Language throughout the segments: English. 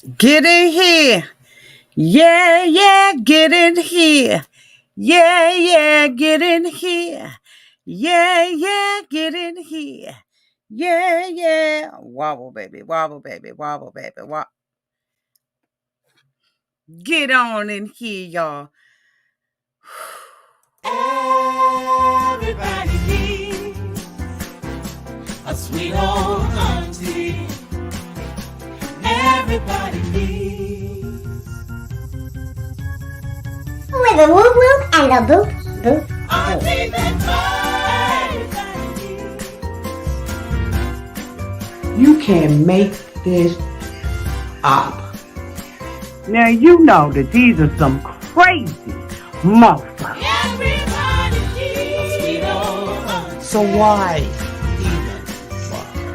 Get in here. Yeah, yeah, get in here. Yeah, yeah, get in here. Yeah, yeah, get in here. Yeah, yeah. Wobble, baby, wobble, baby, wobble, baby, wobble. Get on in here, y'all. Everybody needs a sweet old auntie. Everybody needs with a whoop whoop and a boop boop auntie boop. that everybody needs. You can make this up. Now, you know that these are some crazy motherfuckers. Everybody needs a sweet old auntie. So why even bother?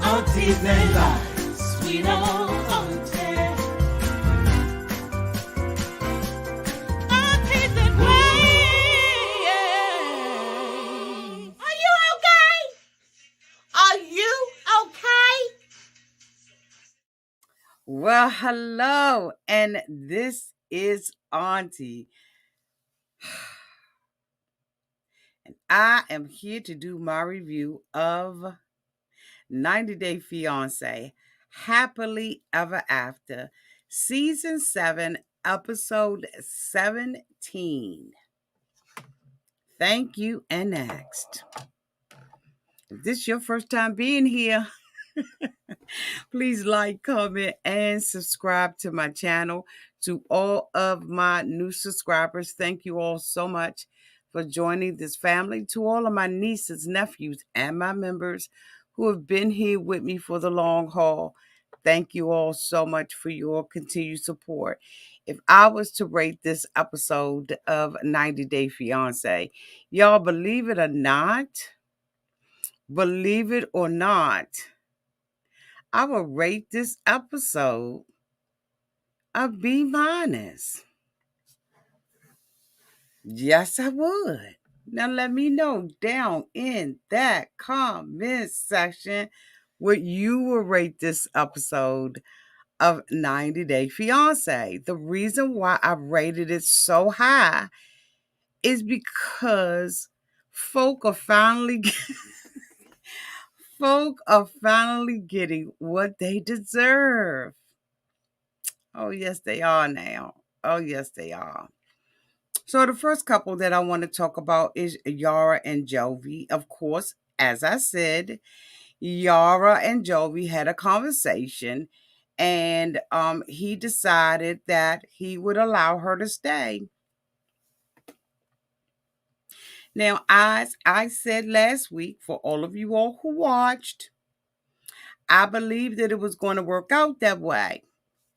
Aunties and lies, sweet old auntie. Aunties and ways. Are you okay? Are you okay? Well, hello, and this is Auntie. And I am here to do my review of 90 Day Fiance Happily Ever After, Season 7, Episode 17. Thank you, and next. If this is your first time being here, please like, comment, and subscribe to my channel. To all of my new subscribers, thank you all so much for joining this family. To all of my nieces, nephews, and my members who have been here with me for the long haul, thank you all so much for your continued support. If I was to rate this episode of 90 Day Fiance, y'all believe it or not, I will rate this episode a B minus. Yes, I would. Now let me know down in that comment section what you will rate this episode of 90 Day Fiance. The reason why I rated it so high is because folk are finally getting what they deserve. Oh, yes, they are now. Oh, yes, they are. So the first couple that I want to talk about is Yara and Jovi. Of course, as I said, Yara and Jovi had a conversation and he decided that he would allow her to stay. Now, as I said last week, for all of you all who watched, I believe that it was going to work out that way.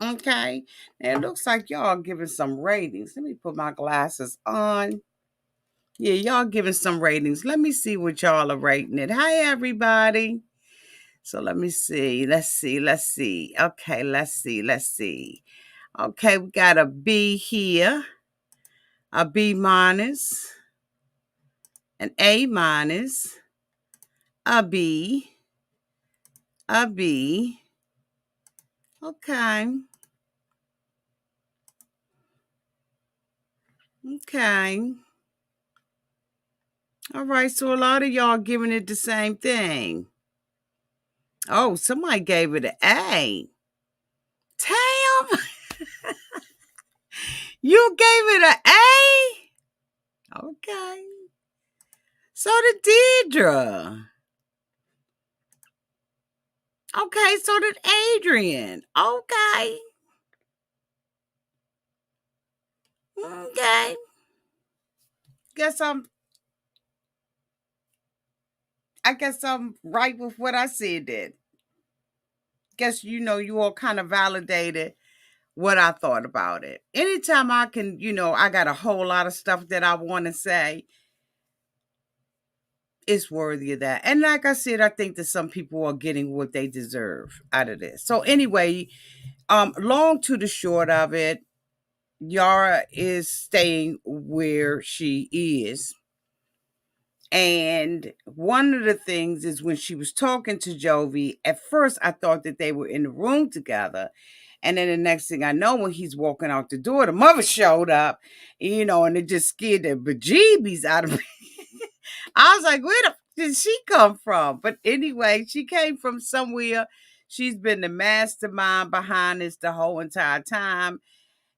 Okay. Now, it looks like y'all giving some ratings. Let me put my glasses on. Yeah, y'all giving some ratings. Let me see what y'all are rating it. Hi, everybody. So let me see. Let's see. Okay, let's see. Okay, we got a B here, a B minus, an A minus, a B, a B. Okay. Okay. All right, so a lot of y'all giving it the same thing. Oh, somebody gave it an A. Damn. You gave it an A? Okay. So did Deidre. Okay, so did Adrian. Okay. Okay. Guess I'm right with what I said then. Guess you all kind of validated what I thought about it. Anytime I can, I got a whole lot of stuff that I want to say, it's worthy of that. And like I said, I think that some people are getting what they deserve out of this. So anyway, long to the short of it, Yara is staying where she is. And one of the things is when she was talking to Jovi, at first I thought that they were in the room together. And then the next thing I know, when he's walking out the door, the mother showed up, and it just scared the bejeebies out of me. I was like, where the did she come from? But anyway, she came from somewhere. She's been the mastermind behind this the whole entire time.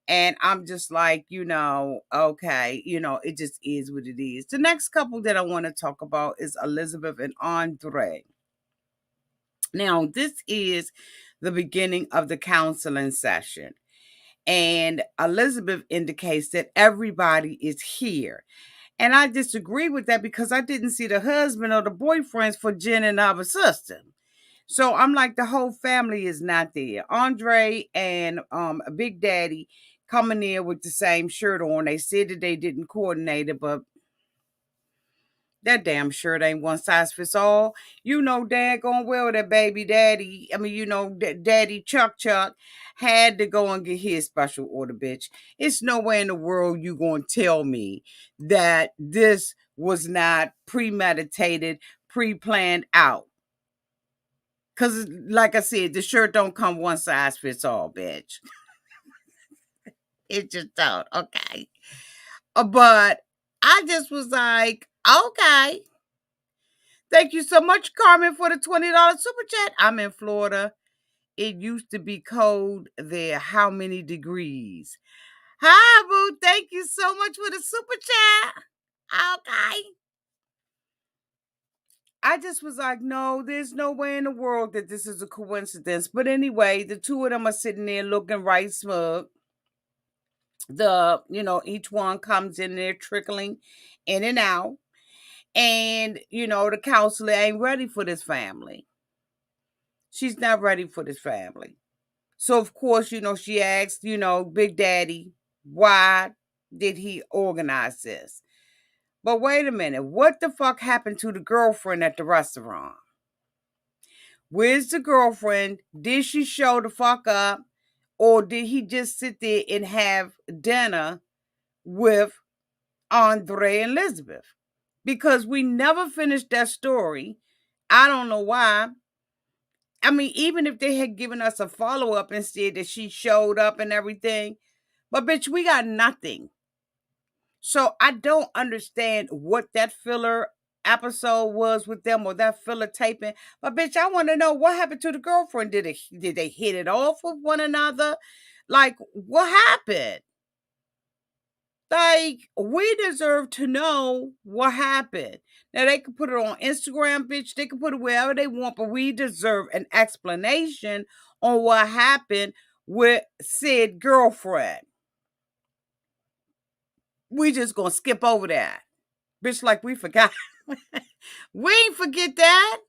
And I'm just like, okay, it just is what it is. The next couple that I want to talk about is Elizabeth and Andrei. Now, this is the beginning of the counseling session. And Elizabeth indicates that everybody is here. And I disagree with that because I didn't see the husband or the boyfriends for Jen and our sister. So I'm like, the whole family is not there. Andrei and Big Daddy coming in with the same shirt on. They said that they didn't coordinate it, but that damn shirt ain't one size fits all. You know daggone well that baby daddy, Daddy Chuck had to go and get his special order, bitch. It's nowhere in the world you gonna tell me that this was not premeditated, pre-planned out. Cause like I said, the shirt don't come one size fits all, bitch. It just don't. Okay. But I just was like, okay. Thank you so much, Carmen, for the $20 super chat. I'm in Florida. It used to be cold there. How many degrees? Hi, boo. Thank you so much for the super chat. Okay. I just was like, no, there's no way in the world that this is a coincidence. But anyway, the two of them are sitting there looking right smug. Each one comes in there trickling in and out. And, the counselor ain't ready for this family. She's not ready for this family. So, of course, she asked, Big Daddy, why did he organize this? But wait a minute. What the fuck happened to the girlfriend at the restaurant? Where's the girlfriend? Did she show the fuck up? Or did he just sit there and have dinner with Andrei and Elizabeth? Because we never finished that story. I don't know why. I mean, even if they had given us a follow up and said that she showed up and everything, but bitch, we got nothing. So I don't understand what that filler episode was with them or that filler taping. But bitch, I want to know what happened to the girlfriend. Did they hit it off with one another? Like, what happened? Like, we deserve to know what happened. Now, they can put it on Instagram, bitch. They can put it wherever they want, but we deserve an explanation on what happened with said girlfriend. We just gonna skip over that. Bitch, like we forgot. We ain't forget that.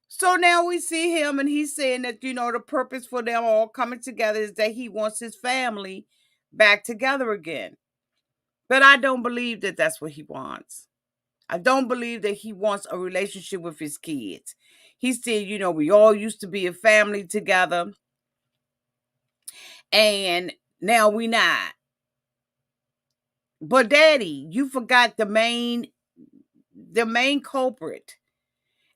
So now we see him and he's saying that, the purpose for them all coming together is that he wants his family back together again. But I don't believe that that's what he wants. I don't believe that he wants a relationship with his kids. He said, we all used to be a family together. And now we not. But Daddy, you forgot the main culprit.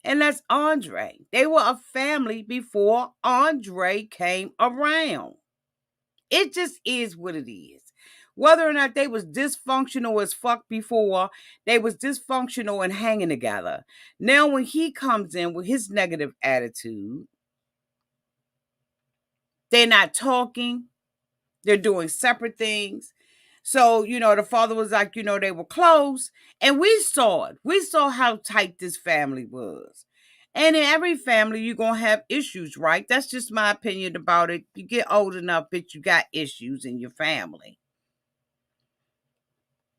And that's Andrei. They were a family before Andrei came around. It just is what it is. Whether or not they was dysfunctional as fuck before, they was dysfunctional and hanging together. Now when he comes in with his negative attitude, they're not talking. They're doing separate things. So, the father was like, they were close. And we saw it. We saw how tight this family was. And in every family, you're going to have issues, right? That's just my opinion about it. You get old enough, bitch, you got issues in your family.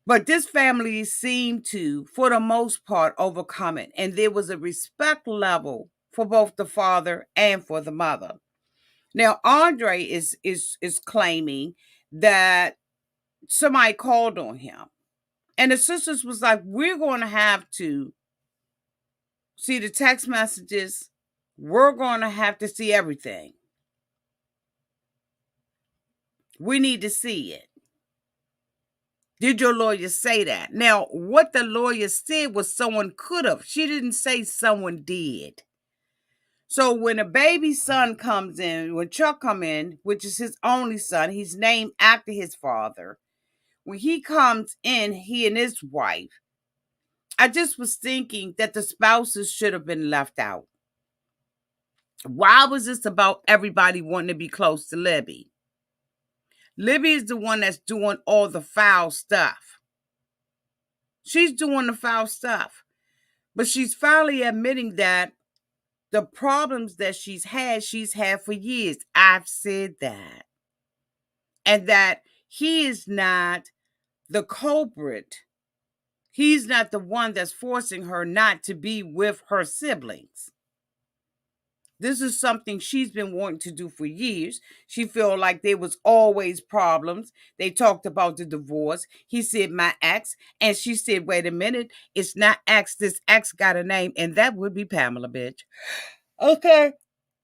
But this family seemed to, for the most part, overcome it. And there was a respect level for both the father and for the mother. Now, Andrei is claiming that somebody called on him. And the sisters was like, we're going to have to see the text messages. We're going to have to see everything. We need to see it. Did your lawyer say that? Now, what the lawyer said was someone could have. She didn't say someone did. So when a baby son comes in, when Chuck come in, which is his only son, he's named after his father. When he comes in, he and his wife, I just was thinking that the spouses should have been left out. Why was this about everybody wanting to be close to Libby? Libby is the one that's doing all the foul stuff. She's doing the foul stuff. But she's finally admitting that the problems that she's had for years. I've said that. And that he is not the culprit. He's not the one that's forcing her not to be with her siblings. This is something she's been wanting to do for years. She felt like there was always problems. They talked about the divorce. He said, my ex. And she said, wait a minute. It's not ex. This ex got a name. And that would be Pamela, bitch. Okay.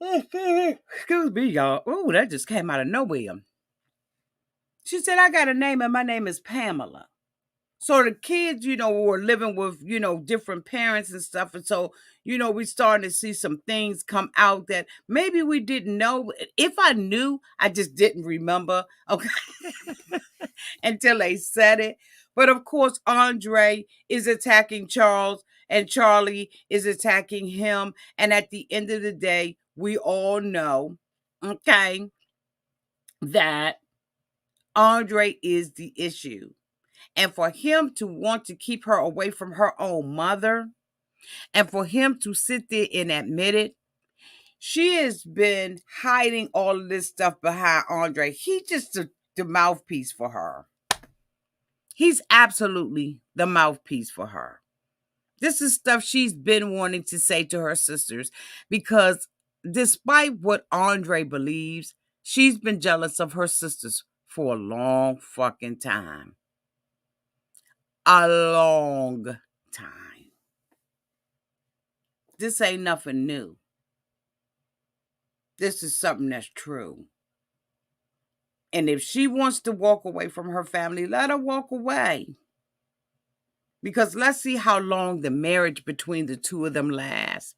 Excuse me, y'all. Oh, that just came out of nowhere. She said, I got a name and my name is Pamela. So the kids, were living with, different parents and stuff. And so, we starting to see some things come out that maybe we didn't know. If I knew, I just didn't remember. Okay. Until they said it. But of course, Andrei is attacking Charles and Charlie is attacking him. And at the end of the day, we all know, okay, that Andrei is the issue. And for him to want to keep her away from her own mother, and for him to sit there and admit it, she has been hiding all of this stuff behind Andrei. He's just the mouthpiece for her. He's absolutely the mouthpiece for her. This is stuff she's been wanting to say to her sisters because despite what Andrei believes, she's been jealous of her sisters for a long fucking time. A long time. This ain't nothing new. This is something that's true. And if she wants to walk away from her family, let her walk away. Because let's see how long the marriage between the two of them lasts.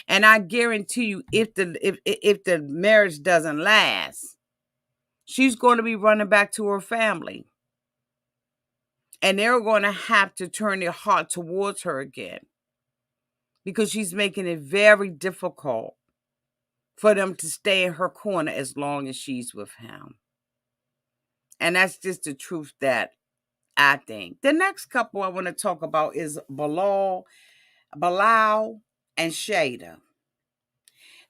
And I guarantee you, if the marriage doesn't last, she's going to be running back to her family. And they're going to have to turn their heart towards her again. Because she's making it very difficult for them to stay in her corner as long as she's with him. And that's just the truth that I think. The next couple I want to talk about is Bilal and Shada.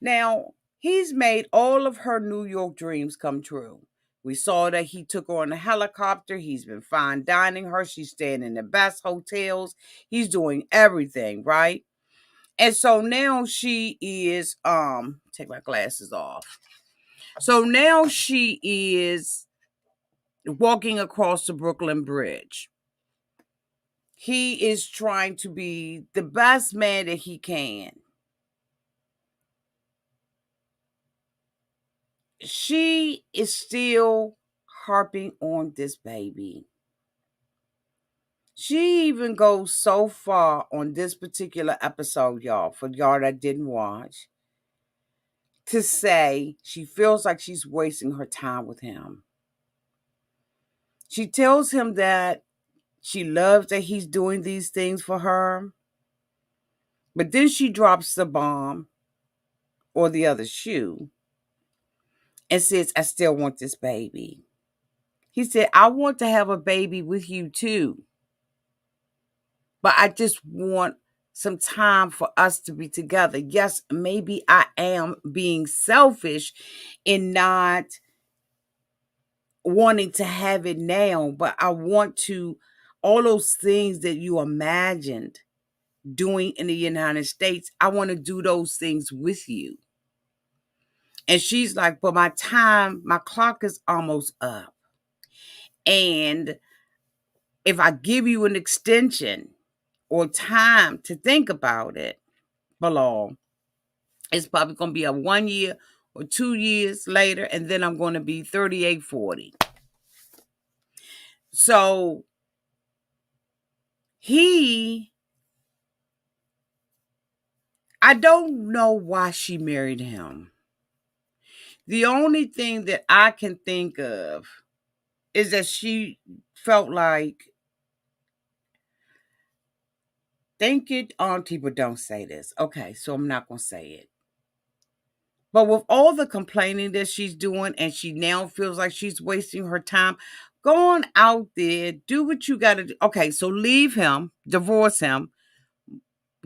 Now, he's made all of her New York dreams come true. We saw that he took her on a helicopter. He's been fine dining her. She's staying in the best hotels. He's doing everything, right? And so now she is, take my glasses off. So now she is walking across the Brooklyn Bridge. He is trying to be the best man that he can. She is still harping on this baby. She even goes so far on this particular episode, y'all, for y'all that didn't watch, to say she feels like she's wasting her time with him. She tells him that she loves that he's doing these things for her, but then she drops the bomb or the other shoe and says, I still want this baby. He said, I want to have a baby with you too. But I just want some time for us to be together. Yes, maybe I am being selfish in not wanting to have it now, but I want to, all those things that you imagined doing in the United States, I want to do those things with you. And she's like, but my clock is almost up. And if I give you an extension or time to think about it, Bilal, it's probably going to be a 1 year or 2 years later, and then I'm going to be 38, 40. So he, I don't know why she married him. The only thing that I can think of is that she felt like, think it, Auntie, but don't say this. Okay, so I'm not going to say it. But with all the complaining that she's doing, and she now feels like she's wasting her time, go on out there, do what you got to do. Okay, so leave him, divorce him,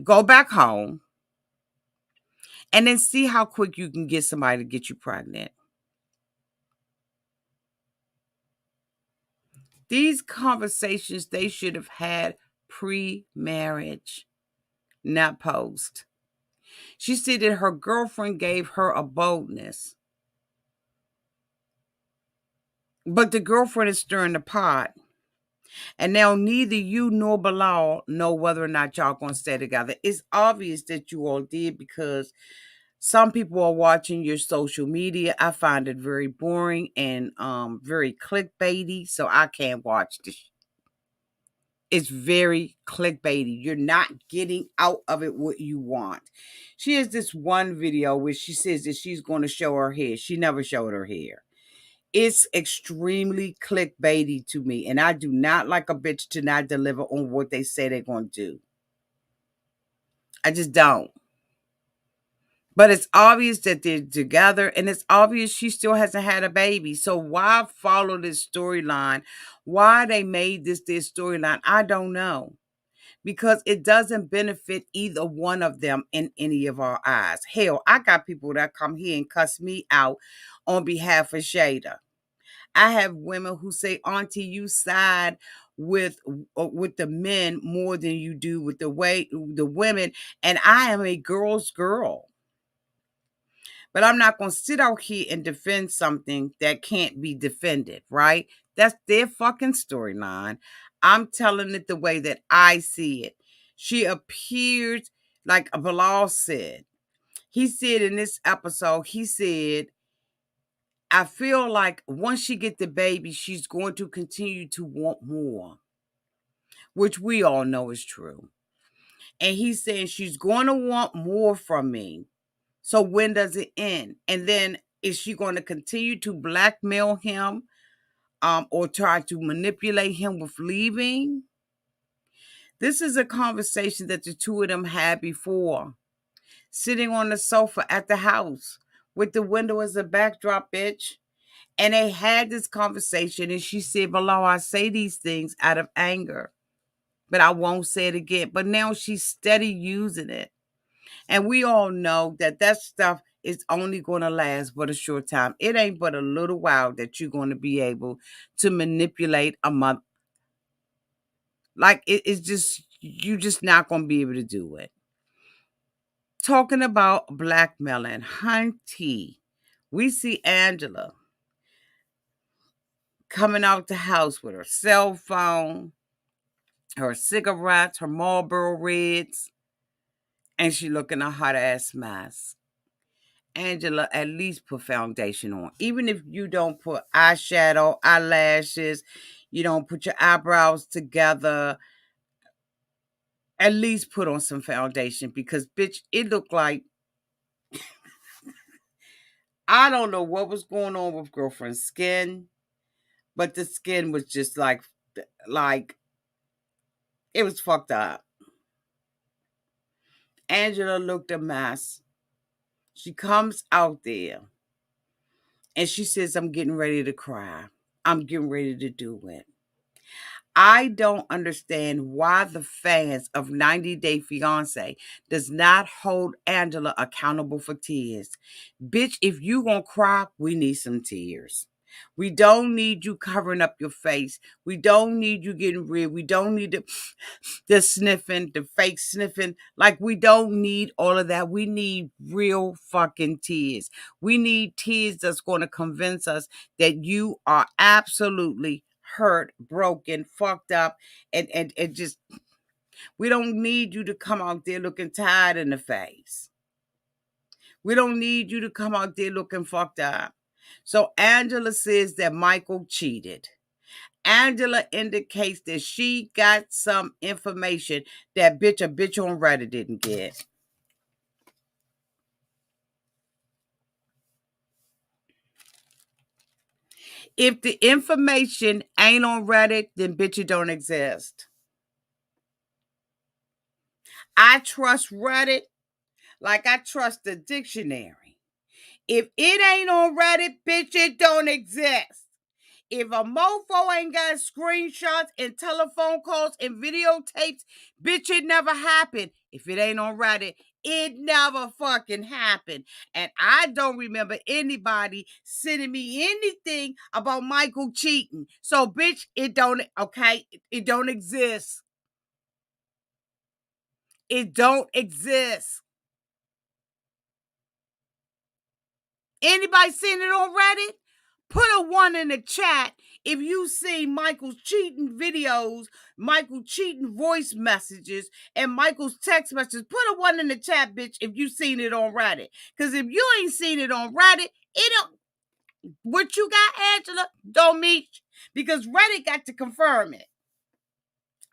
go back home, and then see how quick you can get somebody to get you pregnant. These conversations they should have had pre-marriage, not post. She said that her girlfriend gave her a boldness, but the girlfriend is stirring the pot. And now neither you nor Bilal know whether or not y'all gonna stay together. It's obvious that you all did, because some people are watching your social media. I find it very boring and very clickbaity, so I can't watch this. It's very clickbaity. You're not getting out of it what you want. She has this one video where she says that she's going to show her hair. She never showed her hair. It's extremely clickbaity to me, and I do not like a bitch to not deliver on what they say they're going to do. I just don't. But it's obvious that they're together, and it's obvious she still hasn't had a baby. So why follow this storyline? Why they made this their storyline, I don't know. Because it doesn't benefit either one of them in any of our eyes. Hell, I got people that come here and cuss me out on behalf of Shada. I have women who say, Auntie, you side with the men more than you do with the women, and I am a girl's girl. But I'm not going to sit out here and defend something that can't be defended, right? That's their fucking storyline. I'm telling it the way that I see it. She appeared, like Bilal said. He said in this episode, he said, I feel like once she get the baby, she's going to continue to want more, which we all know is true. And he's saying she's going to want more from me. So when does it end? And then is she going to continue to blackmail him, or try to manipulate him with leaving? This is a conversation that the two of them had before, sitting on the sofa at the house with the window as a backdrop, bitch. And they had this conversation, and she said, Below, I say these things out of anger, but I won't say it again. But now she's steady using it. And we all know that that stuff is only going to last but a short time. It ain't but a little while that you're going to be able to manipulate a mother. Like, it's just, you just not going to be able to do it. Talking about blackmailing, Auntie, we see Angela coming out the house with her cell phone, her cigarettes, her Marlboro Reds, and she looking a hot ass mess. Angela, at least put foundation on. Even if you don't put eyeshadow, eyelashes, you don't put your eyebrows together, at least put on some foundation, because, bitch, it looked like, I don't know what was going on with girlfriend's skin, but the skin was just like it was fucked up. Angela looked a mess. She comes out there and she says, I'm getting ready to cry. I'm getting ready to do it. I don't understand why the fans of 90 Day Fiance does not hold Angela accountable for tears. Bitch, if you gonna cry, we need some tears. We don't need you covering up your face. We don't need you getting red. We don't need the sniffing, the fake sniffing. Like, we don't need all of that. We need real fucking tears. We need tears that's going to convince us that you are absolutely hurt, broken, fucked up, and just, we don't need you to come out there looking tired in the face. We don't need you to come out there looking fucked up. So Angela says that Michael cheated. Angela indicates that she got some information that a bitch on Reddit didn't get. If the information ain't on Reddit, then bitch, it don't exist. I trust Reddit like I trust the dictionary. If it ain't on Reddit, bitch, it don't exist. If a mofo ain't got screenshots and telephone calls and videotapes, bitch, it never happened. If it ain't on Reddit, it never fucking happened. And I don't remember anybody sending me anything about Michael cheating. So, bitch, it don't, okay? It don't exist. It don't exist. Anybody seen it on Reddit? Put a 1 in the chat if you see Michael's cheating videos, Michael cheating voice messages, and Michael's text messages. Put a 1 in the chat, bitch, if you seen it on Reddit. Because if you ain't seen it on Reddit, it don't. What you got, Angela, don't meet you. Because Reddit got to confirm it.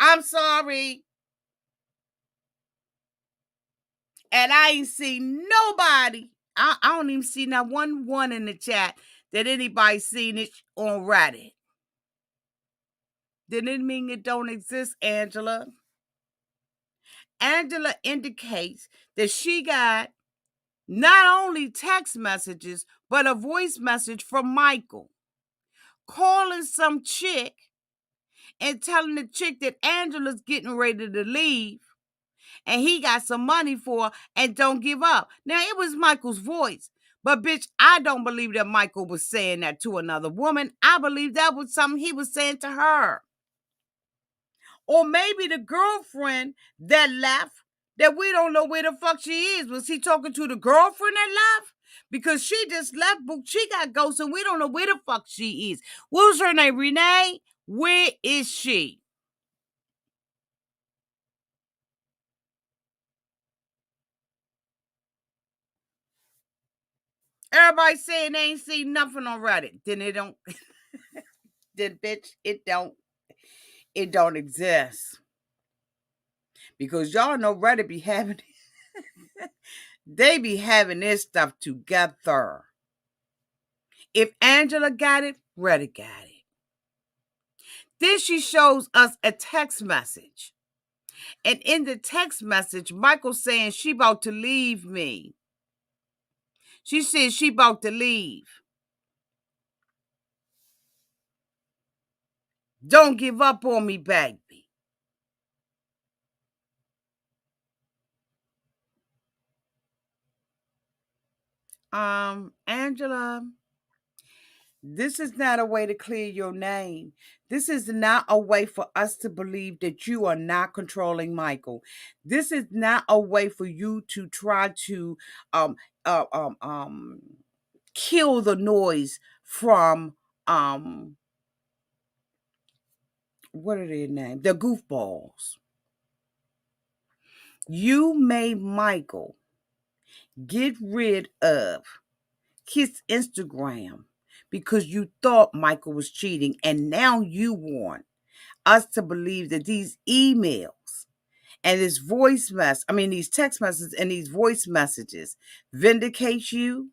I'm sorry. And I ain't seen nobody. I don't even see not one in the chat that anybody seen it on Reddit. Didn't it mean it don't exist, Angela? Angela indicates that she got not only text messages, but a voice message from Michael calling some chick and telling the chick that Angela's getting ready to leave and he got some money for her and don't give up. Now, it was Michael's voice. But, bitch, I don't believe that Michael was saying that to another woman. I believe that was something he was saying to her. Or maybe the girlfriend that left, that we don't know where the fuck she is. Was he talking to the girlfriend that left? Because she just left, but she got ghosts and we don't know where the fuck she is. What was her name? Renee? Where is she? Everybody saying they ain't seen nothing on Reddit. Then it don't. Then bitch, it don't exist. Because y'all know Reddit be having they be having this stuff together. If Angela got it, Reddit got it. Then she shows us a text message. And in the text message, Michael's saying she about to leave me. She says she about to leave. Don't give up on me, baby. Angela, this is not a way to clear your name. This is not a way for us to believe that you are not controlling Michael. This is not a way for you to try to um uh, um um kill the noise from what are their names? The goofballs. You made Michael get rid of his Instagram because you thought Michael was cheating, and now you want us to believe that these emails and these text messages and these voice messages vindicate you,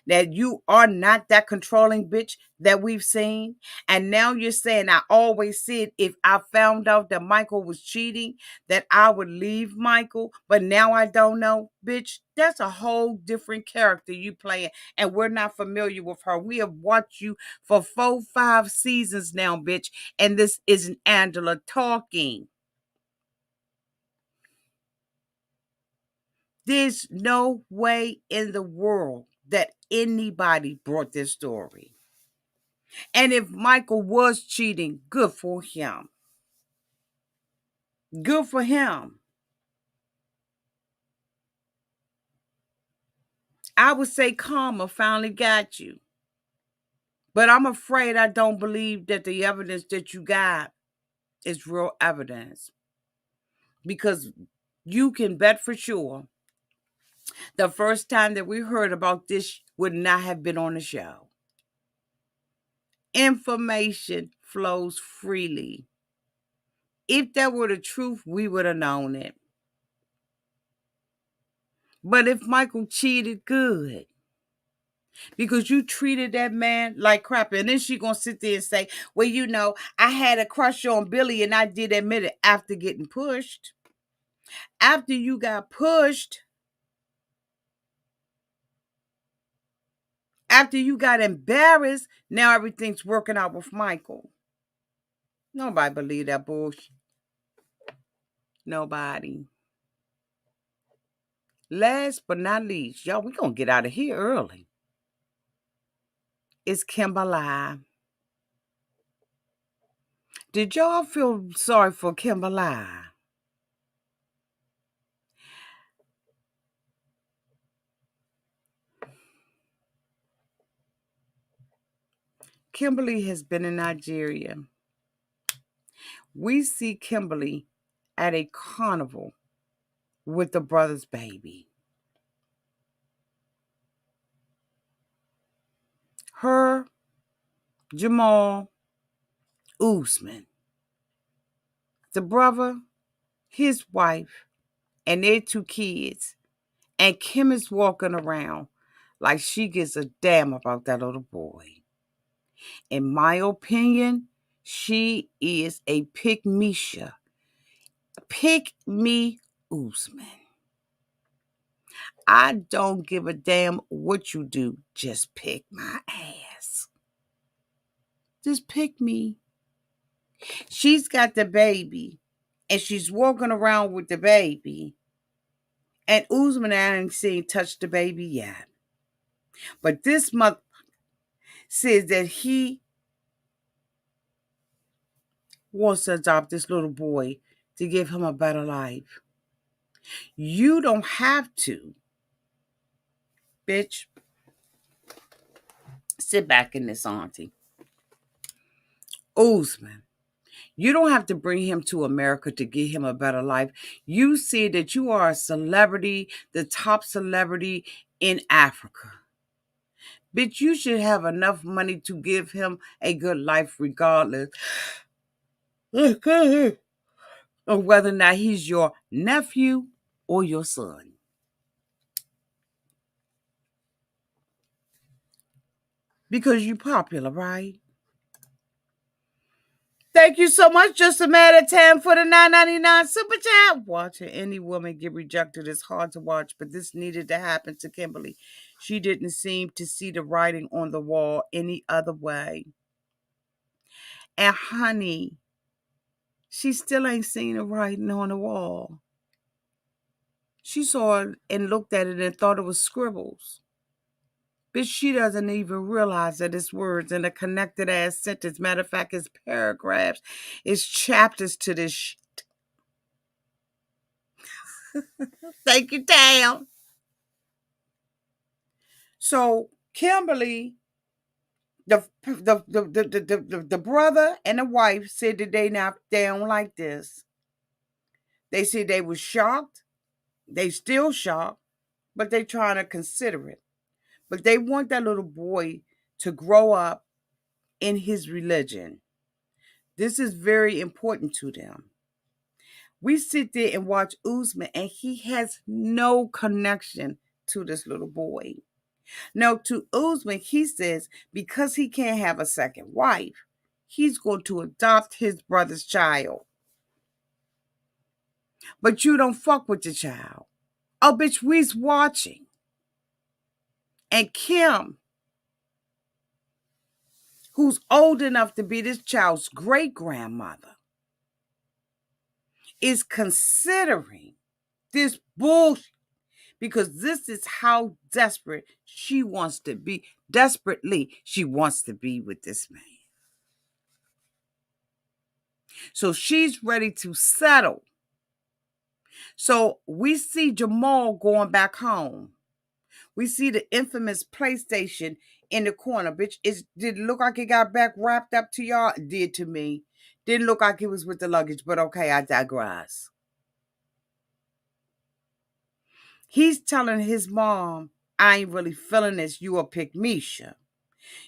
that you are not that controlling bitch that we've seen. And now you're saying, I always said if I found out that Michael was cheating, that I would leave Michael, but now I don't know. Bitch, that's a whole different character you playing, and we're not familiar with her. We have watched you for 4-5 seasons now, bitch, and this isn't Angela talking. There's no way in the world that anybody brought this story. And if Michael was cheating, good for him. Good for him. I would say karma finally got you. But I'm afraid I don't believe that the evidence that you got is real evidence. Because you can bet for sure the first time that we heard about this would not have been on the show. Information flows freely. If that were the truth, we would have known it. But if Michael cheated, good. Because you treated that man like crap. And then she gonna sit there and say, well, I had a crush on Billy and I did admit it after getting pushed. After you got pushed, after you got embarrassed, now everything's working out with Michael. Nobody believe that bullshit. Nobody. Last but not least, y'all, we gonna get out of here early. It's Kimberly. Did y'all feel sorry for Kimberly? Kimberly has been in Nigeria. We see Kimberly at a carnival with the brother's baby. Her, Jamal, Usman, the brother, his wife, and their 2 kids. And Kim is walking around like she gives a damn about that little boy. In my opinion, she is a pick-me-sha. Pick me Usman. I don't give a damn what you do. Just pick my ass. Just pick me. She's got the baby, and she's walking around with the baby. And Usman I ain't seen touch the baby yet. But this mother says that he wants to adopt this little boy to give him a better life. You don't have to, bitch. Sit back in this, Auntie. Usman, you don't have to bring him to America to give him a better life. You see that you are a celebrity, the top celebrity in Africa. Bitch, you should have enough money to give him a good life regardless of whether or not he's your nephew or your son. Because you're popular, right? Thank you so much. Just a matter of time for the $9.99 super chat. Watching any woman get rejected is hard to watch, but this needed to happen to Kimberly. She didn't seem to see the writing on the wall any other way. And honey, she still ain't seen the writing on the wall. She saw it and looked at it and thought it was scribbles. But she doesn't even realize that it's words in a connected ass sentence. Matter of fact, it's paragraphs. It's chapters to this shit. Thank you, Tam. So Kimberly, the brother and the wife said that they don't like this. They said they were shocked. They still shocked, but they trying to consider it. But they want that little boy to grow up in his religion. This is very important to them. We sit there and watch Usman, and he has no connection to this little boy. Now, to Usman, he says because he can't have a second wife, he's going to adopt his brother's child. But you don't fuck with the child. Oh, bitch, we's watching. And Kim, who's old enough to be this child's great-grandmother, is considering this bullshit because this is how desperate she wants to be. Desperately, she wants to be with this man. So she's ready to settle. So we see Jamal going back home. We see the infamous PlayStation in the corner. Bitch, did it look like it got back wrapped up to y'all? It did to me. Didn't look like it was with the luggage, but okay, I digress. He's telling his mom, I ain't really feeling this. You a pick-me-sha.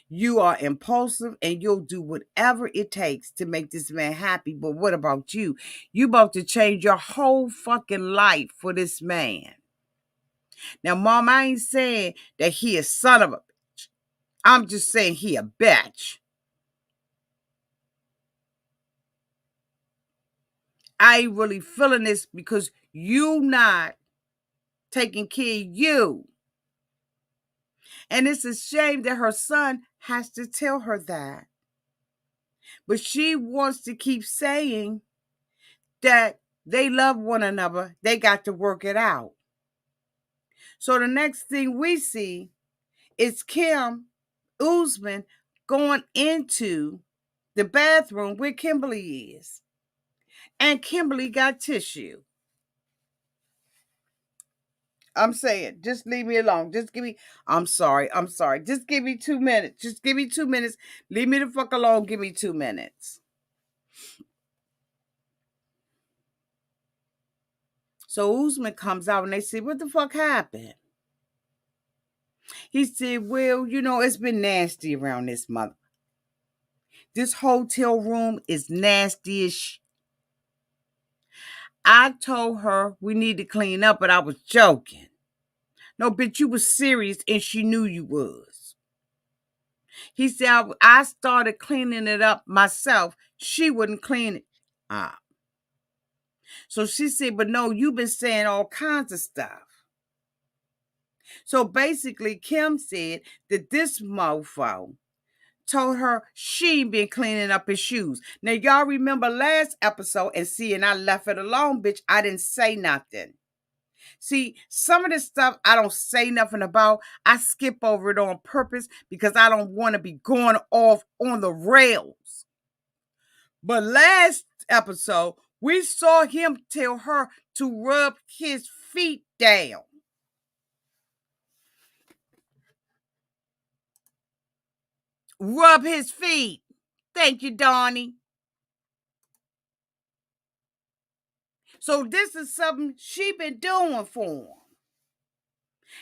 You are impulsive and you'll do whatever it takes to make this man happy. But what about you? You about to change your whole fucking life for this man. Now, Mom, I ain't saying that he a son of a bitch. I'm just saying he a bitch. I ain't really feeling this because you not taking care of you. And it's a shame that her son has to tell her that. But she wants to keep saying that they love one another. They got to work it out. So the next thing we see is Kim Usman going into the bathroom where Kimberly is. And Kimberly got tissue. I'm saying, just leave me alone. Just give me, I'm sorry. Just give me 2 minutes. Just give me 2 minutes. Leave me the fuck alone. Give me 2 minutes. So Usman comes out and they say, what the fuck happened? He said, well, it's been nasty around this month. This hotel room is nasty as I told her we need to clean up, but I was joking. No, bitch, you was serious and she knew you was. He said, I started cleaning it up myself. She wouldn't clean it up. So she said, but no, you've been saying all kinds of stuff. So basically, Kim said that this mofo told her she been cleaning up his shoes. Now, y'all remember last episode and I left it alone, bitch. I didn't say nothing. See, some of this stuff I don't say nothing about. I skip over it on purpose because I don't want to be going off on the rails. But last episode, we saw him tell her to rub his feet down. Rub his feet. Thank you, Donnie. So this is something she been doing for him.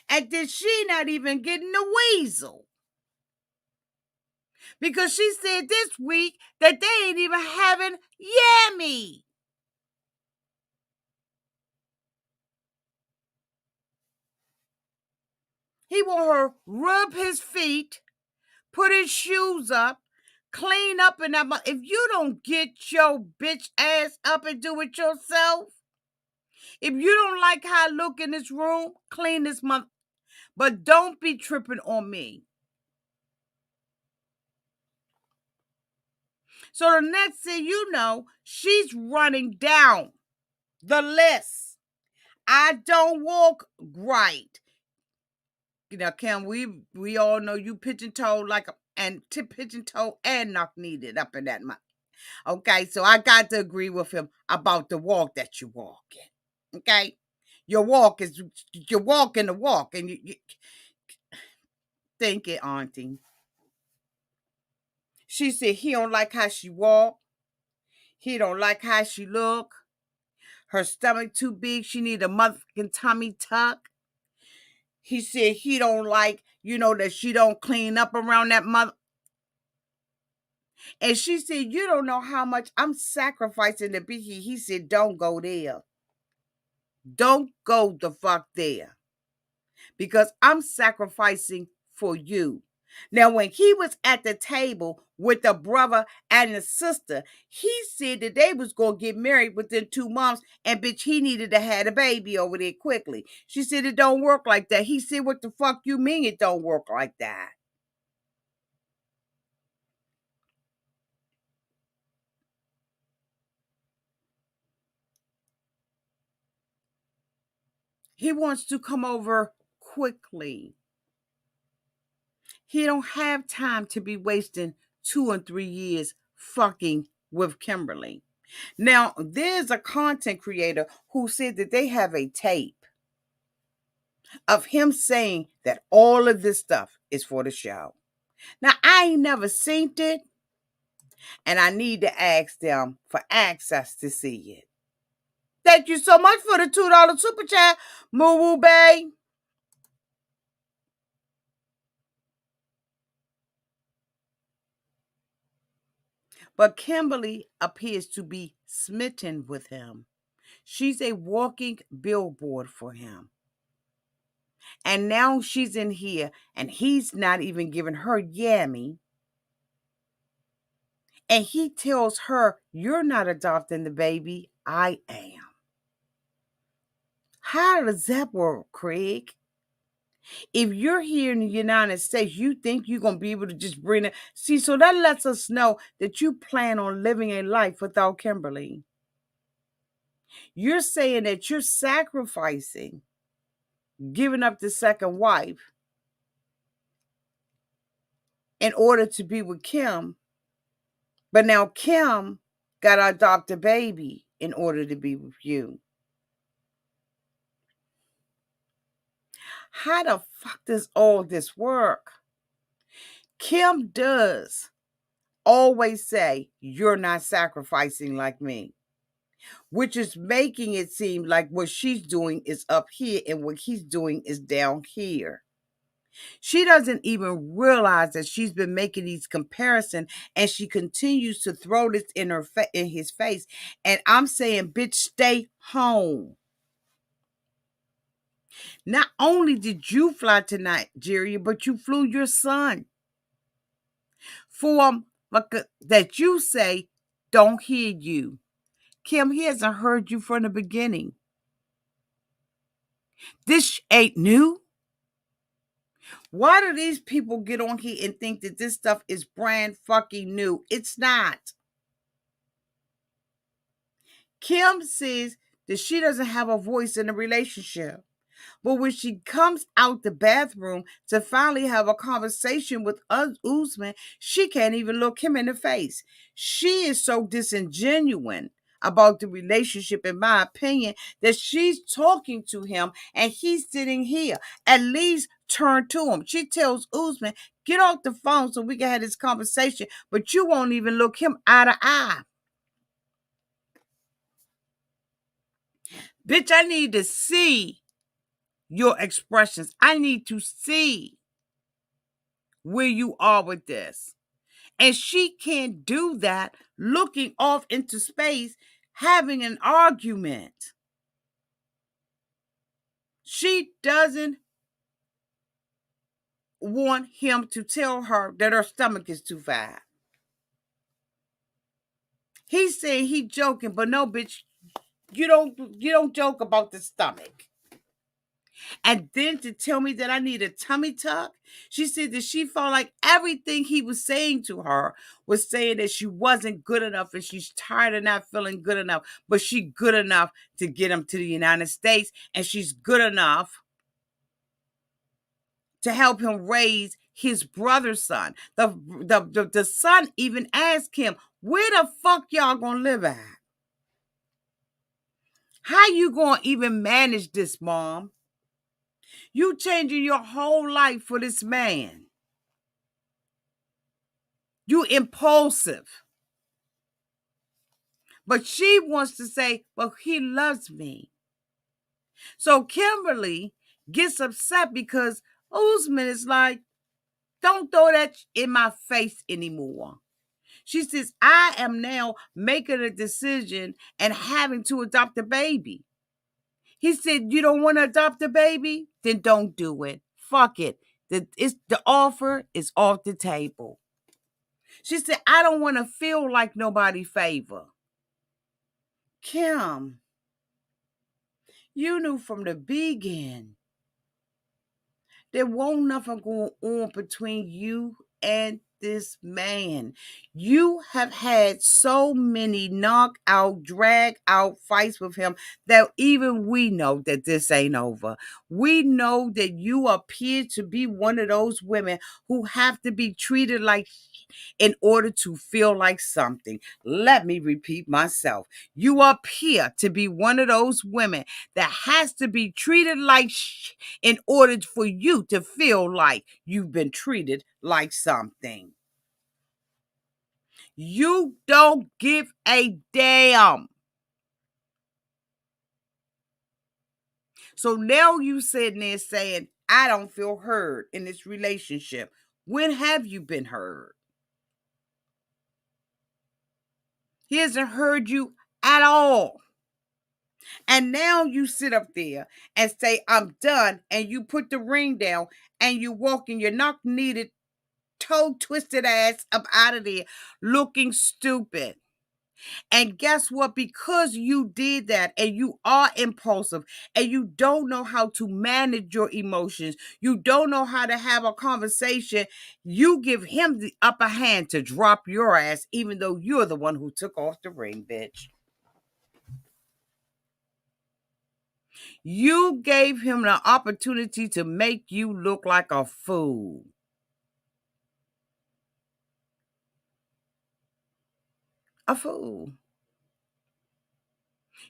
And then she not even getting the weasel. Because she said this week that they ain't even having yammy. He want her rub his feet, put his shoes up, clean up in that. If you don't get your bitch ass up and do it yourself, if you don't like how I look in this room, clean this month. But don't be tripping on me. So the next thing you know, she's running down the list. I don't walk right. Now, Kim, we all know you pigeon toe pigeon toe and knock needed up in that month. Okay, so I got to agree with him about the walk that you're walking. Okay, you're walking the walk, and you think it, Auntie. She said he don't like how she walk. He don't like how she look. Her stomach too big. She need a motherfucking tummy tuck. He said he don't like, that she don't clean up around that mother. And she said, you don't know how much I'm sacrificing to be here. He said, don't go there. Don't go the fuck there. Because I'm sacrificing for you. Now, when he was at the table with the brother and the sister, he said that they was going to get married within 2 months, and bitch, he needed to have a baby over there quickly. She said it don't work like that. He said, what the fuck you mean it don't work like that? He wants to come over quickly. He don't have time to be wasting 2 and 3 years fucking with Kimberly. Now, there's a content creator who said that they have a tape of him saying that all of this stuff is for the show. Now, I ain't never seen it, and I need to ask them for access to see it. Thank you so much for the $2 super chat, Moo Woo Bay. But Kimberly appears to be smitten with him. She's a walking billboard for him. And now she's in here and he's not even giving her yammy. And he tells her, "You're not adopting the baby, I am." How does that work, Craig? If you're here in the United States, you think you're going to be able to just bring it. See, so that lets us know that you plan on living a life without Kimberly. You're saying that you're sacrificing giving up the second wife in order to be with Kim. But now Kim got to adopt a baby in order to be with you. How the fuck does all this work? Kim does always say, "You're not sacrificing like me," which is making it seem like what she's doing is up here and what he's doing is down here. She doesn't even realize that she's been making these comparisons, and she continues to throw this in in his face. And I'm saying, bitch, stay home. Not only did you fly to Nigeria, but you flew your son for that you say don't hear you. Kim, he hasn't heard you from the beginning. This ain't new. Why do these people get on here and think that this stuff is brand fucking new? It's not. Kim says that she doesn't have a voice in the relationship. But when she comes out the bathroom to finally have a conversation with Usman, she can't even look him in the face. She is so disingenuous about the relationship, in my opinion, that she's talking to him and he's sitting here. At least turn to him. She tells Usman, "Get off the phone so we can have this conversation," but you won't even look him eye to eye. Bitch, I need to see your expressions. I need to see where you are with this. And she can't do that looking off into space, having an argument. She doesn't want him to tell her that her stomach is too fat. He's saying he joking, but no, bitch, you don't joke about the stomach. And then to tell me that I need a tummy tuck, she said that she felt like everything he was saying to her was saying that she wasn't good enough and she's tired of not feeling good enough. But she's good enough to get him to the United States, and she's good enough to help him raise his brother's son. The son even asked him, "Where the fuck y'all gonna live at? How you gonna even manage this, Mom? You changing your whole life for this man. You impulsive." But she wants to say, "Well, he loves me." So Kimberly gets upset because Usman is like, "Don't throw that in my face anymore." She says, "I am now making a decision and having to adopt a baby." He said, "You don't want to adopt a baby? Then don't do it. Fuck it. The offer is off the table." She said, "I don't want to feel like nobody favor." Kim, you knew from the beginning there won't nothing going on between you and this man. You have had so many knockout, drag out fights with him that even we know that this ain't over. We know that you appear to be one of those women who have to be treated like in order to feel like something. Let me repeat myself. You appear to be one of those women that has to be treated like in order for you to feel like you've been treated like something. You don't give a damn. So now you sitting there saying, "I don't feel heard in this relationship." When have you been heard? He hasn't heard you at all. And now you sit up there and say, I'm done. And you put the ring down and you walk in your knock needed, toe twisted ass up out of there looking stupid. And guess what? Because you did that and you are impulsive and you don't know how to manage your emotions, you don't know how to have a conversation, you give him the upper hand to drop your ass, even though you're the one who took off the ring, bitch. You gave him the opportunity to make you look like a fool. A fool.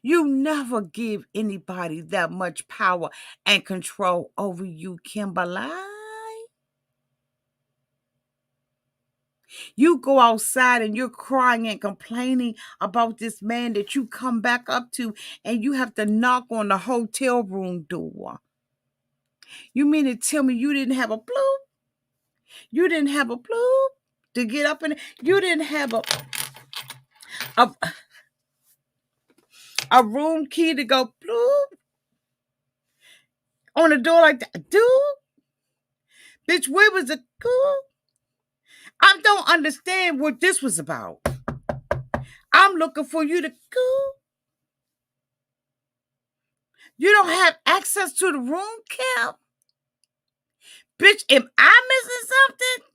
You never give anybody that much power and control over you, Kimberly. You go outside and you're crying and complaining about this man that you come back up to, and you have to knock on the hotel room door. You mean to tell me you didn't have a bloop? You didn't have a bloop to get up in? You didn't have a, a room key to go bloop on the door like that? Dude, bitch, where was the cool? I don't understand what this was about. I'm looking for you to go. You don't have access to the room, Kim? Bitch, am I missing something?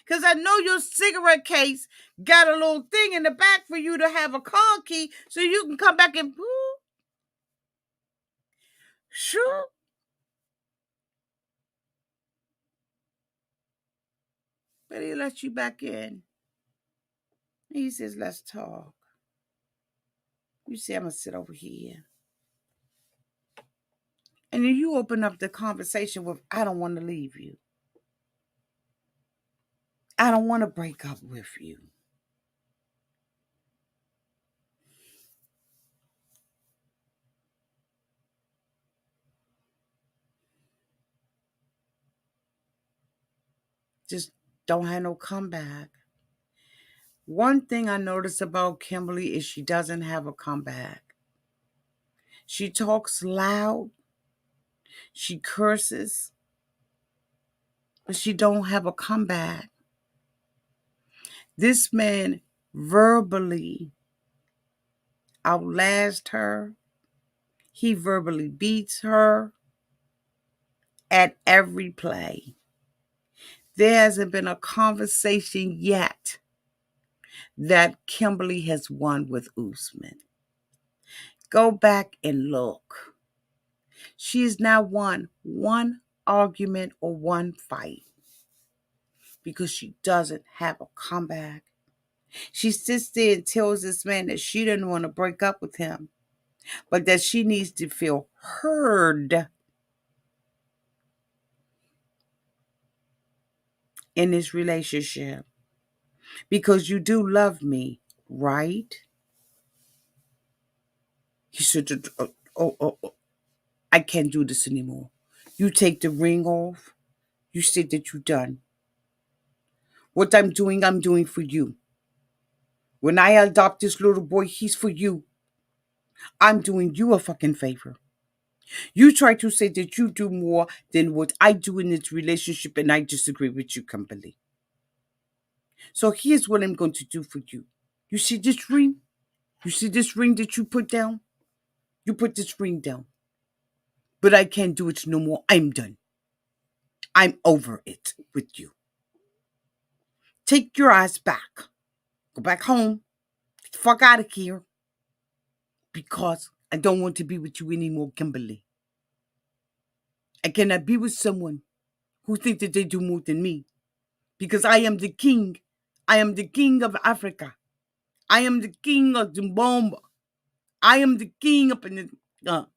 Because I know your cigarette case got a little thing in the back for you to have a car key so you can come back and... Sure. But he let you back in. He says, let's talk. You say, I'm going to sit over here. And then you open up the conversation with, I don't want to leave you. I don't want to break up with you. Just don't have no comeback. One thing I notice about Kimberly is she doesn't have a comeback. She talks loud. She curses. But she don't have a comeback. This man verbally outlasts her. He verbally beats her at every play. There hasn't been a conversation yet that Kimberly has won with Usman. Go back and look. She has now won one argument or one fight because she doesn't have a comeback. She sits there and tells this man that she doesn't want to break up with him, but that she needs to feel heard in this relationship because you do love me, right? He said, oh, I can't do this anymore. You take the ring off. You said that you're done. What I'm doing for you. When I adopt this little boy, he's for you. I'm doing you a fucking favor. You try to say that you do more than what I do in this relationship, and I disagree with you completely. So here's what I'm going to do for you. You see this ring? You see this ring that you put down? You put this ring down. But I can't do it no more. I'm done. I'm over it with you. Take your ass back. Go back home. Get the fuck out of here. Because I don't want to be with you anymore, Kimberly. I cannot be with someone who thinks that they do more than me. Because I am the king. I am the king of Africa. I am the king of Zimbabwe. I am the king up in the...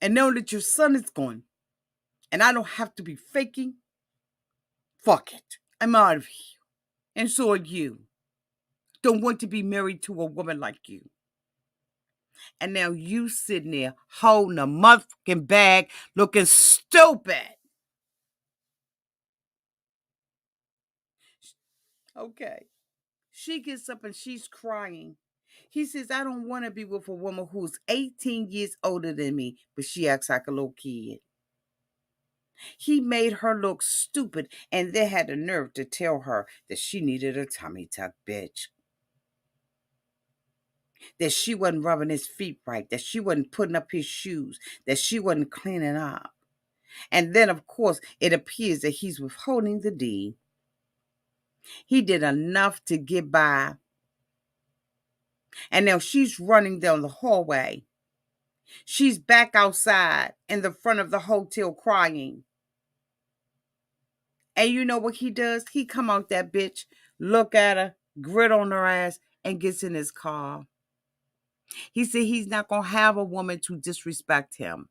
and now that your son is gone, and I don't have to be faking, fuck it. I'm out of here. And so are you. Don't want to be married to a woman like you. And now you sitting there holding a motherfucking bag looking stupid. Okay. She gets up and she's crying. He says, I don't want to be with a woman who's 18 years older than me, but she acts like a little kid. He made her look stupid and then had the nerve to tell her that she needed a tummy tuck, bitch. That she wasn't rubbing his feet right, that she wasn't putting up his shoes, that she wasn't cleaning up. And then, of course, it appears that he's withholding the deed. He did enough to get by. And now she's running down the hallway. She's back outside in the front of the hotel crying. And you know what he does? He come out that bitch, look at her, grit on her ass, and gets in his car. He said he's not going to have a woman to disrespect him.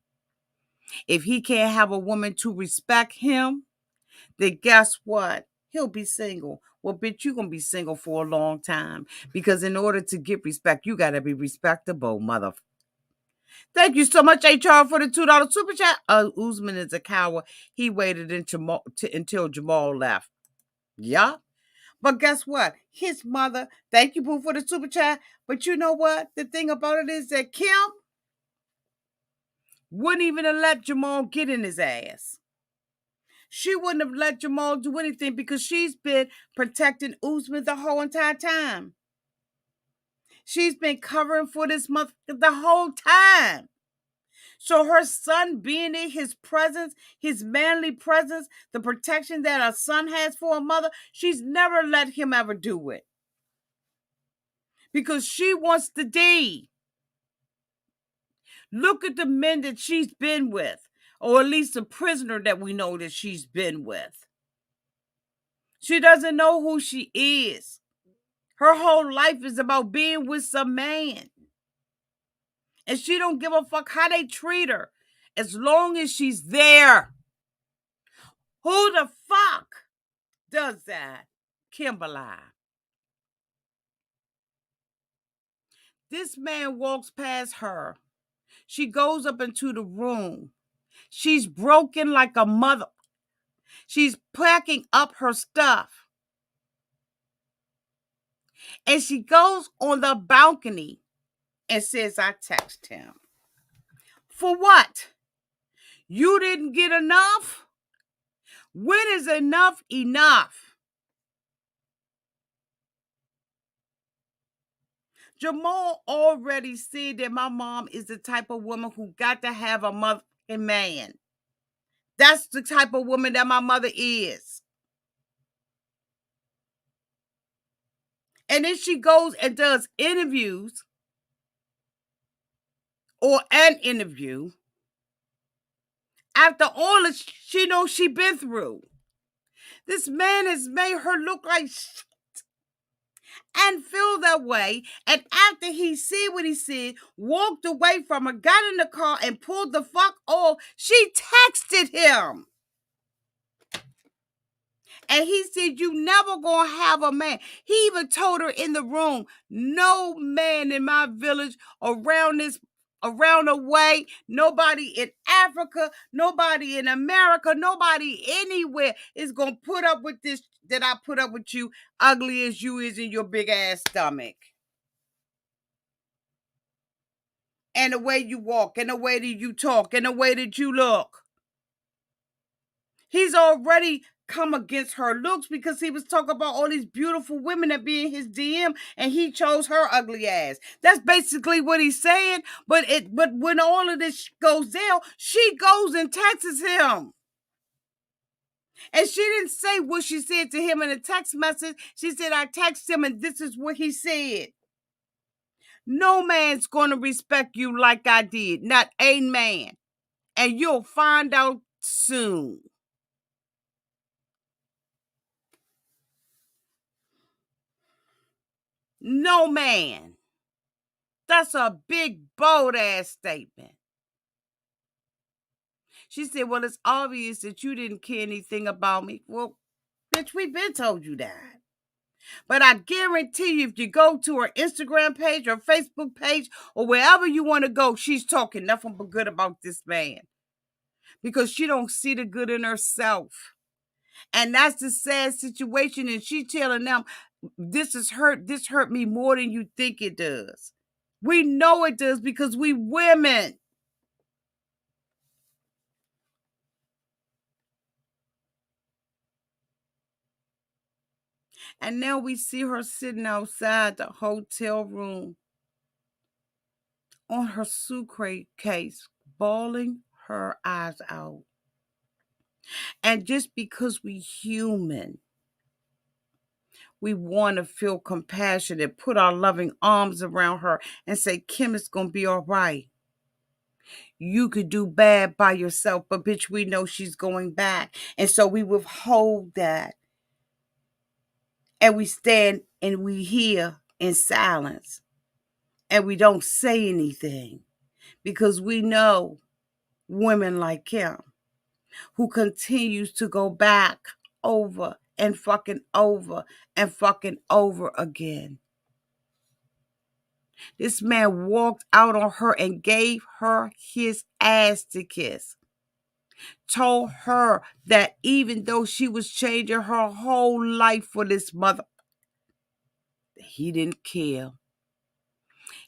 If he can't have a woman to respect him, then guess what? He'll be single. Well, bitch, you're going to be single for a long time. Because in order to get respect, you got to be respectable, mother. Thank you so much, HR, for the $2 super chat. Usman is a coward. He waited until Jamal left. Yeah. But guess what? His mother, thank you, boo, for the super chat. But you know what? The thing about it is that Kim wouldn't even have let Jamal get in his ass. She wouldn't have let Jamal do anything because she's been protecting Usman the whole entire time. She's been covering for this month the whole time. So her son being in his presence, his manly presence, the protection that a son has for a mother, she's never let him ever do it. Because she wants the D. Look at the men that she's been with, or at least the prisoner that we know that she's been with. She doesn't know who she is. Her whole life is about being with some man. And she don't give a fuck how they treat her, as long as she's there. Who the fuck does that? Kimberly. This man walks past her. She goes up into the room. She's broken like a mother. She's packing up her stuff. And she goes on the balcony and says, I text him. For what? You didn't get enough? When is enough enough? Jamal already said that my mom is the type of woman who got to have a motherfucking man. That's the type of woman that my mother is. And then she goes and does interviews or an interview after all that she knows she been through. This man has made her look like shit and feel that way. And after he said what he said, walked away from her, got in the car and pulled the fuck off, she texted him. And he said, you never gonna have a man. He even told her in the room, no man in my village around the way, nobody in Africa, nobody in America, nobody anywhere is gonna put up with this that I put up with you, ugly as you is in your big ass stomach. And the way you walk, and the way that you talk, and the way that you look. He's already come against her looks because he was talking about all these beautiful women that be in his DM and he chose her ugly ass. That's basically what he's saying. But when all of this goes down, she goes and texts him. And she didn't say what she said to him in a text message. She said, I texted him and this is what he said. No man's going to respect you like I did. Not a man. And you'll find out soon. No man. That's a big, bold ass statement. She said, well, it's obvious that you didn't care anything about me. Well, bitch, we've been told you that. But I guarantee you, if you go to her Instagram page or Facebook page or wherever you want to go, she's talking nothing but good about this man. Because she don't see the good in herself. And that's the sad situation. And she telling them, this hurt me more than you think it does. We know it does because we women. And now we see her sitting outside the hotel room on her suitcase, bawling her eyes out. And just because we human, we want to feel compassionate, put our loving arms around her and say, Kim, it's going to be all right. You could do bad by yourself, but bitch, we know she's going back. And so we withhold that. And we stand and we hear in silence. And we don't say anything because we know women like Kim who continues to go back over and fucking over again. This man walked out on her and gave her his ass to kiss. Told her that even though she was changing her whole life for this mother, he didn't care.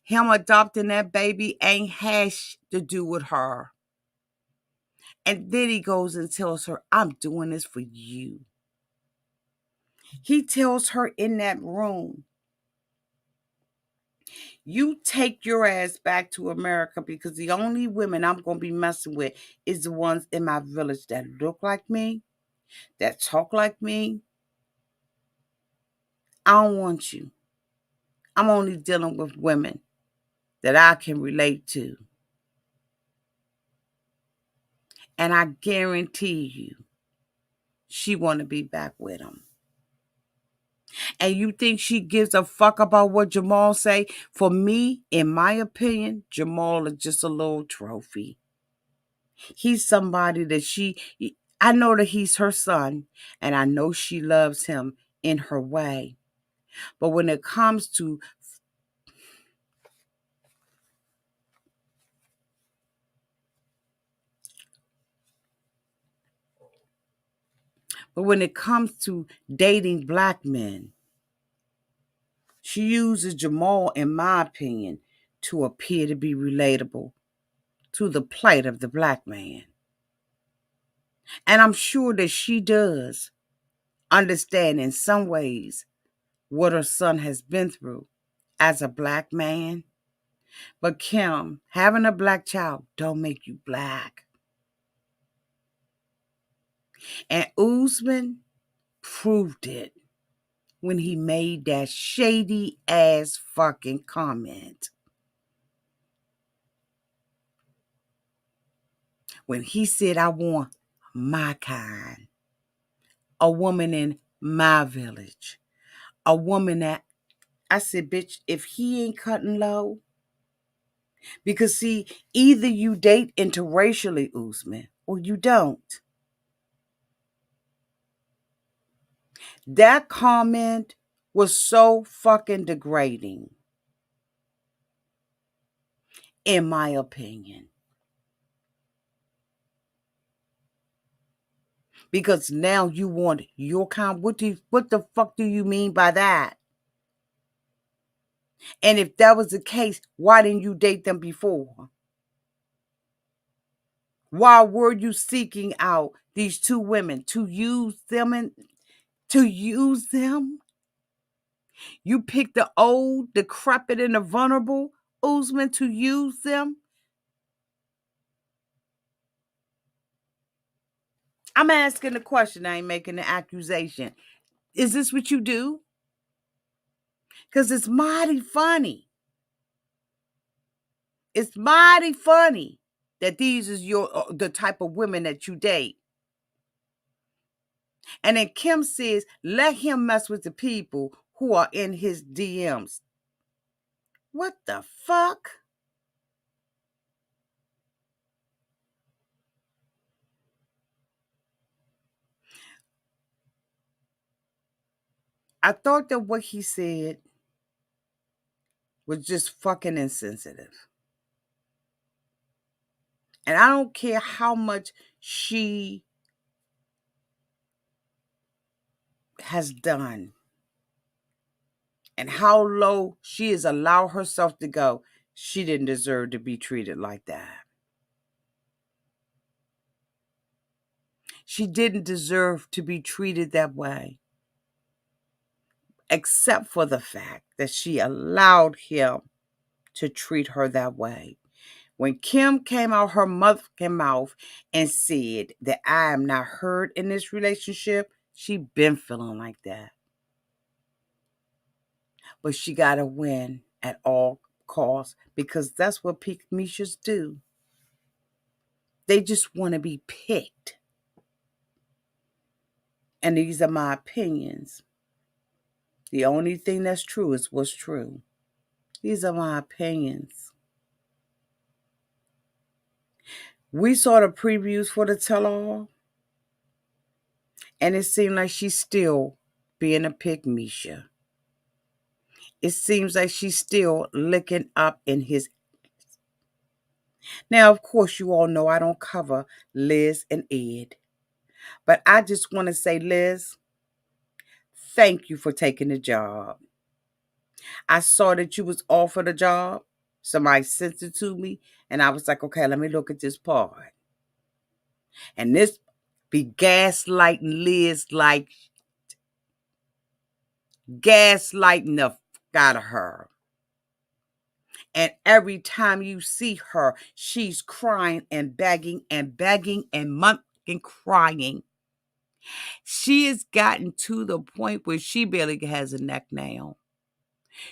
Him adopting that baby ain't had to do with her. And then he goes and tells her, I'm doing this for you. He tells her in that room, you take your ass back to America because the only women I'm going to be messing with is the ones in my village that look like me, that talk like me. I don't want you. I'm only dealing with women that I can relate to. And I guarantee you, she want to be back with him. And you think she gives a fuck about what Jamal say? For me, in my opinion, Jamal is just a little trophy. He's somebody that I know that he's her son, and I know she loves him in her way. But when it comes to dating black men, she uses Jamal, in my opinion, to appear to be relatable to the plight of the black man. And I'm sure that she does understand in some ways what her son has been through as a black man. But Kim, having a black child don't make you black. And Usman proved it when he made that shady ass fucking comment. When he said, I want my kind, a woman in my village, a woman that, I said, bitch, if he ain't cutting low, because see, either you date interracially, Usman, or you don't. That comment was so fucking degrading, in my opinion. Because now you want your kind. What the fuck do you mean by that? And if that was the case, why didn't you date them before? Why were you seeking out these two women to use them to use them? You picked the old, decrepit, and the vulnerable Usman to use them? I'm asking the question. I ain't making the accusation. Is this what you do? Because it's mighty funny. It's mighty funny that these is the type of women that you date. And then Kim says, let him mess with the people who are in his DMs. What the fuck? I thought that what he said was just fucking insensitive. And I don't care how much she has done and how low she has allowed herself to go, she didn't deserve to be treated like that. She didn't deserve to be treated that way, except for the fact that she allowed him to treat her that way. When Kim came out her motherfucking mouth and said that I am not heard in this relationship, she been feeling like that. But she got to win at all costs because that's what peak Mishas do. They just want to be picked. And these are my opinions. The only thing that's true is what's true. These are my opinions. We saw the previews for the tell-all, and it seemed like she's still being a pick Misha. It seems like she's still licking up in his. Now, of course, you all know I don't cover Liz and Ed, but I just want to say, Liz, thank you for taking the job. I saw that you was offered a job. Somebody sent it to me, and I was like, okay, let me look at this part. And this be gaslighting Liz like gaslighting the fuck out of her. And every time you see her, she's crying and begging and begging and mucking crying. She has gotten to the point where she barely has a neck now.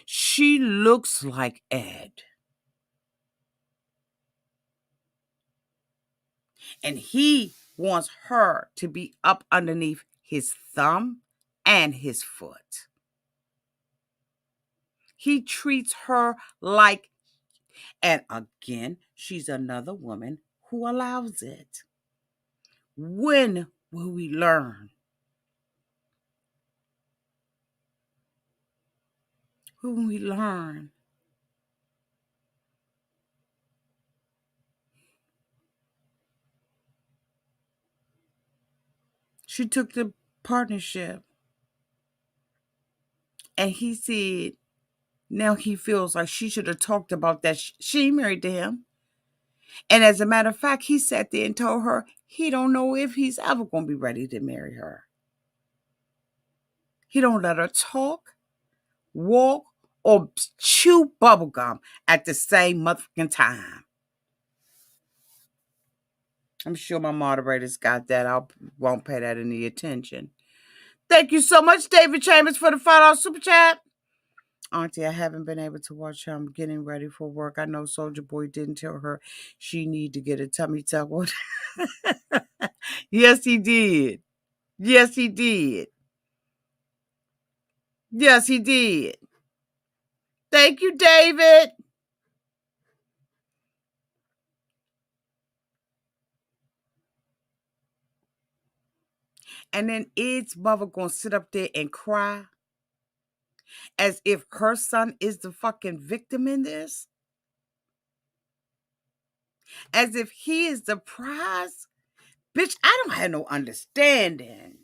She looks like Ed. And he wants her to be up underneath his thumb and his foot. He treats her like, and again, she's another woman who allows it. When will we learn? When will we learn? She took the partnership and he said now he feels like she should have talked about that. She ain't married to him. And as a matter of fact, he sat there and told her he don't know if he's ever going to be ready to marry her. He don't let her talk, walk, or chew bubblegum at the same motherfucking time. I'm sure my moderators got that. I won't pay that any attention. Thank you so much, David Chambers, for the $5 super chat. Auntie, I haven't been able to watch her. I'm getting ready for work. I know Soldier Boy didn't tell her she need to get a tummy tuck. Yes, he did. Yes, he did. Yes, he did. Thank you, David. And then Ed's mother gonna sit up there and cry as if her son is the fucking victim in this. As if he is the prize. Bitch, I don't have no understanding.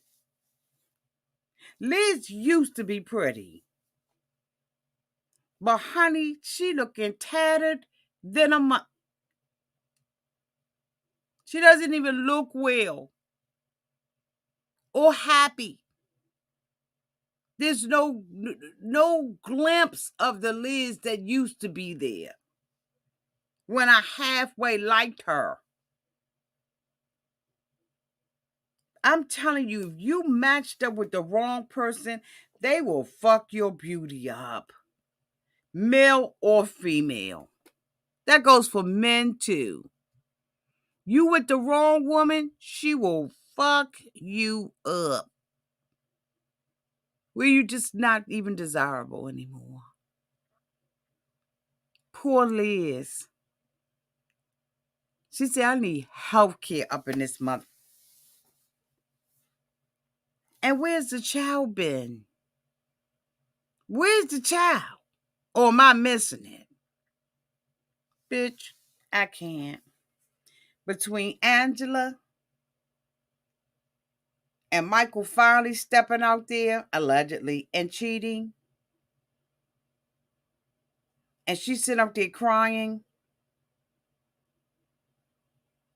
Liz used to be pretty. But honey, she looking tattered than a month. She doesn't even look well or happy. There's no glimpse of the Liz that used to be there when I halfway liked her. I'm telling you, if you matched up with the wrong person, they will fuck your beauty up. Male or female. That goes for men too. You with the wrong woman, she will fuck you up. Where you just not even desirable anymore. Poor Liz. She said, I need health care up in this month. And where's the child been? Where's the child? Or am I missing it? Bitch, I can't. Between Angela and Michael finally stepping out there, allegedly, and cheating. And she's sitting up there crying.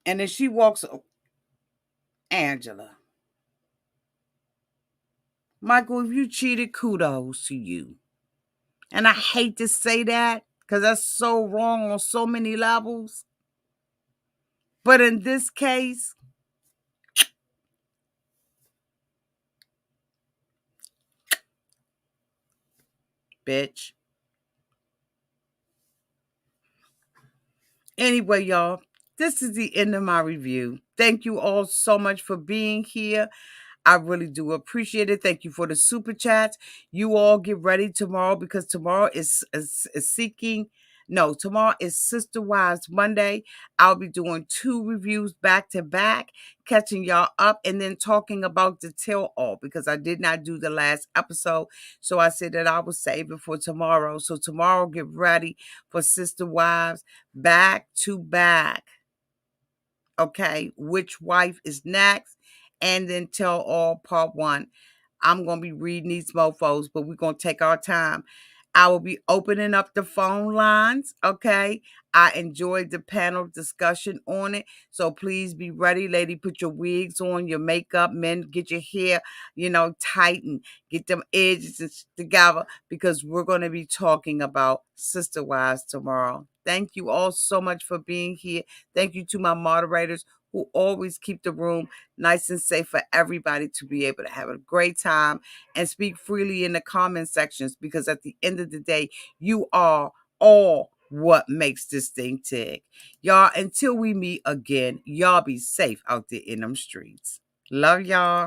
And then she walks, Angela. Michael, if you cheated, kudos to you. And I hate to say that because that's so wrong on so many levels. But in this case, bitch. Anyway, y'all, this is the end of my review. Thank you all so much for being here. I really do appreciate it. Thank you for the super chats. You all get ready tomorrow because tomorrow tomorrow is Sister Wives Monday. I'll be doing 2 reviews back to back, catching y'all up and then talking about the tell all because I did not do the last episode. So I said that I will save it for tomorrow. So tomorrow, get ready for Sister Wives back to back. Okay, which wife is next? And then tell all part 1. I'm going to be reading these mofos, but we're going to take our time. I will be opening up the phone lines, okay? I enjoyed the panel discussion on it, so please be ready. Lady, put your wigs on, your makeup. Men, get your hair, tight and get them edges together because we're going to be talking about Sister Wives tomorrow. Thank you all so much for being here. Thank you to my moderators who always keep the room nice and safe for everybody to be able to have a great time and speak freely in the comment sections because at the end of the day, you are all what makes this thing tick. Y'all, until we meet again, y'all be safe out there in them streets. Love y'all.